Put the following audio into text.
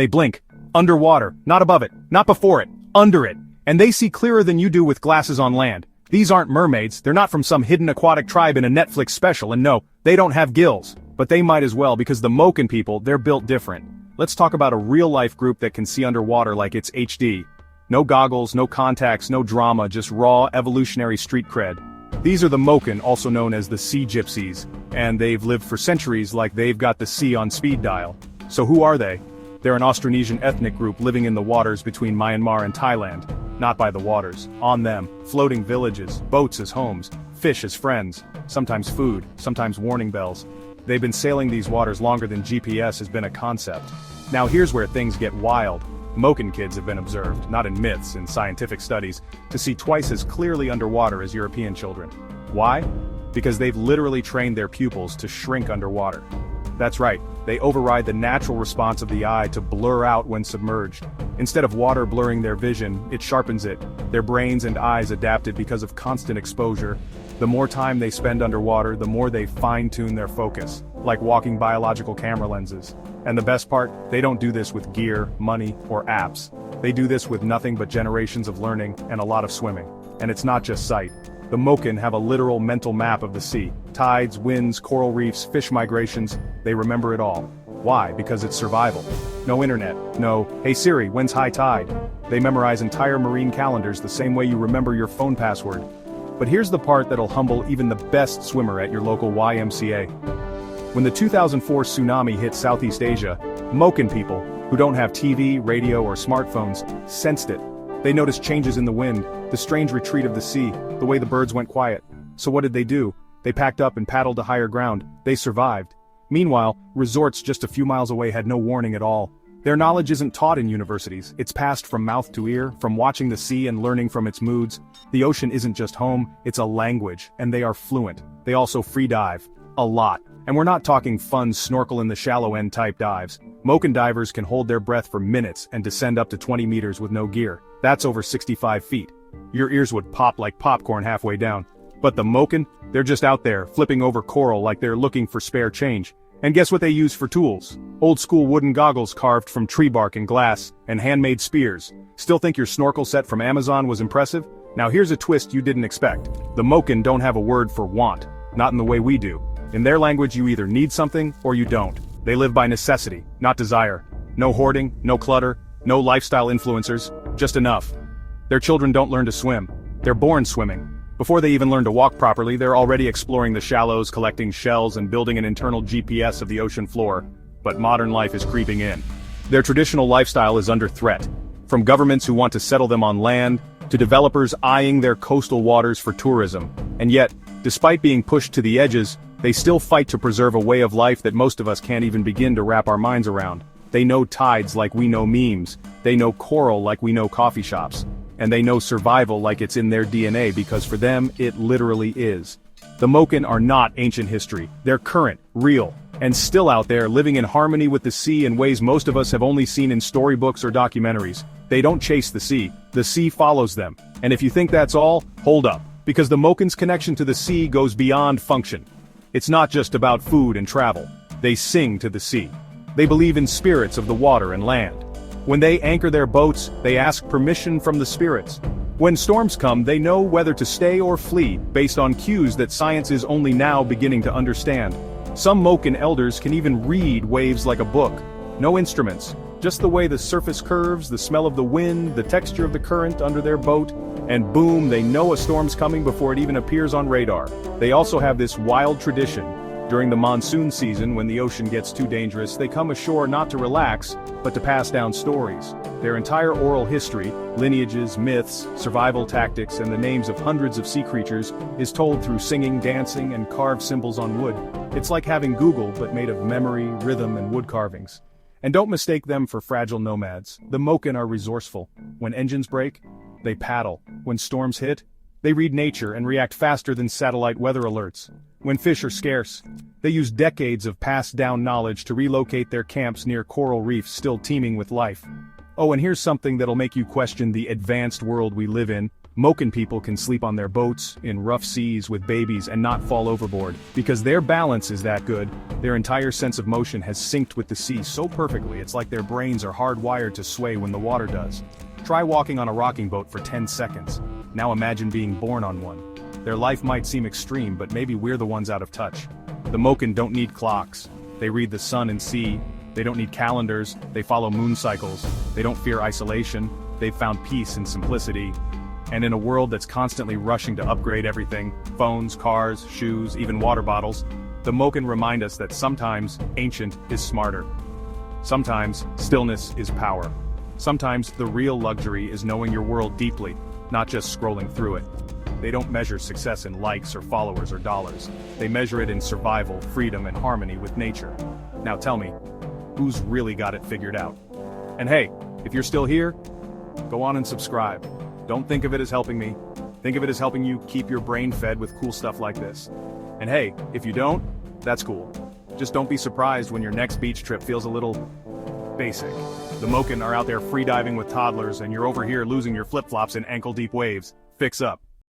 They blink. Underwater, not above it, not before it, under it. And they see clearer than you do with glasses on land. These aren't mermaids, they're not from some hidden aquatic tribe in a Netflix special, and no, they don't have gills. But they might as well, because the Moken people, they're built different. Let's talk about a real-life group that can see underwater like it's HD. No goggles, no contacts, no drama, just raw, evolutionary street cred. These are the Moken, also known as the Sea Gypsies, and they've lived for centuries like they've got the sea on speed dial. So who are they? They're an Austronesian ethnic group living in the waters between Myanmar and Thailand. Not by the waters, on them, floating villages, boats as homes, fish as friends, sometimes food, sometimes warning bells. They've been sailing these waters longer than GPS has been a concept. Now here's where things get wild. Moken kids have been observed, not in myths, in scientific studies, to see twice as clearly underwater as European children. Why? Because they've literally trained their pupils to shrink underwater. That's right, they override the natural response of the eye to blur out when submerged. Instead of water blurring their vision, it sharpens it. Their brains and eyes adapted because of constant exposure. The more time they spend underwater, the more they fine-tune their focus, like walking biological camera lenses. And the best part, they don't do this with gear, money, or apps. They do this with nothing but generations of learning and a lot of swimming. And it's not just sight. The Moken have a literal mental map of the sea. Tides, winds, coral reefs, fish migrations, they remember it all. Why? Because it's survival. No internet, no, "Hey Siri, when's high tide?" They memorize entire marine calendars the same way you remember your phone password. But here's the part that'll humble even the best swimmer at your local YMCA. When the 2004 tsunami hit Southeast Asia, Moken people, who don't have TV, radio, or smartphones, sensed it. They noticed changes in the wind, the strange retreat of the sea, the way the birds went quiet. So what did they do? They packed up and paddled to higher ground. They survived. Meanwhile, resorts just a few miles away had no warning at all. Their knowledge isn't taught in universities, it's passed from mouth to ear, from watching the sea and learning from its moods. The ocean isn't just home, it's a language, and they are fluent. They also free dive. A lot. And we're not talking fun snorkel in the shallow end type dives. Moken divers can hold their breath for minutes and descend up to 20 meters with no gear. That's over 65 feet. Your ears would pop like popcorn halfway down. But the Moken, they're just out there, flipping over coral like they're looking for spare change. And guess what they use for tools? Old school wooden goggles carved from tree bark and glass, and handmade spears. Still think your snorkel set from Amazon was impressive? Now here's a twist you didn't expect. The Moken don't have a word for want. Not in the way we do. In their language you either need something, or you don't. They live by necessity, not desire. No hoarding, no clutter, no lifestyle influencers, just enough. Their children don't learn to swim. They're born swimming. Before they even learn to walk properly, they're already exploring the shallows, collecting shells, and building an internal GPS of the ocean floor. But modern life is creeping in. Their traditional lifestyle is under threat. From governments who want to settle them on land, to developers eyeing their coastal waters for tourism. And yet, despite being pushed to the edges, they still fight to preserve a way of life that most of us can't even begin to wrap our minds around. They know tides like we know memes. They know coral like we know coffee shops. And they know survival like it's in their DNA because for them, it literally is. The Moken are not ancient history. They're current, real, and still out there living in harmony with the sea in ways most of us have only seen in storybooks or documentaries. They don't chase the sea follows them. And if you think that's all, hold up. Because the Moken's connection to the sea goes beyond function. It's not just about food and travel. They sing to the sea. They believe in spirits of the water and land. When they anchor their boats, they ask permission from the spirits. When storms come, they know whether to stay or flee, based on cues that science is only now beginning to understand. Some Moken elders can even read waves like a book. No instruments, just the way the surface curves, the smell of the wind, the texture of the current under their boat, and boom, they know a storm's coming before it even appears on radar. They also have this wild tradition. During the monsoon season, when the ocean gets too dangerous, they come ashore not to relax, but to pass down stories. Their entire oral history, lineages, myths, survival tactics, and the names of hundreds of sea creatures, is told through singing, dancing, and carved symbols on wood. It's like having Google, but made of memory, rhythm, and wood carvings. And don't mistake them for fragile nomads. The Moken are resourceful. When engines break, they paddle. When storms hit, they read nature and react faster than satellite weather alerts. When fish are scarce, they use decades of passed-down knowledge to relocate their camps near coral reefs still teeming with life. Oh, and here's something that'll make you question the advanced world we live in. Moken people can sleep on their boats, in rough seas with babies and not fall overboard, because their balance is that good. Their entire sense of motion has synced with the sea so perfectly it's like their brains are hardwired to sway when the water does. Try walking on a rocking boat for 10 seconds. Now imagine being born on one. Their life might seem extreme, but maybe we're the ones out of touch. The Moken don't need clocks. They read the sun and sea. They don't need calendars. They follow moon cycles. They don't fear isolation. They've found peace in simplicity. And in a world that's constantly rushing to upgrade everything, phones, cars, shoes, even water bottles, the Moken remind us that sometimes ancient is smarter. Sometimes stillness is power. Sometimes the real luxury is knowing your world deeply, not just scrolling through it. They don't measure success in likes or followers or dollars. They measure it in survival, freedom, and harmony with nature. Now tell me, who's really got it figured out? And hey, if you're still here, go on and subscribe. Don't think of it as helping me. Think of it as helping you keep your brain fed with cool stuff like this. And hey, if you don't, that's cool. Just don't be surprised when your next beach trip feels a little basic. The Moken are out there freediving with toddlers and you're over here losing your flip-flops in ankle-deep waves. Fix up.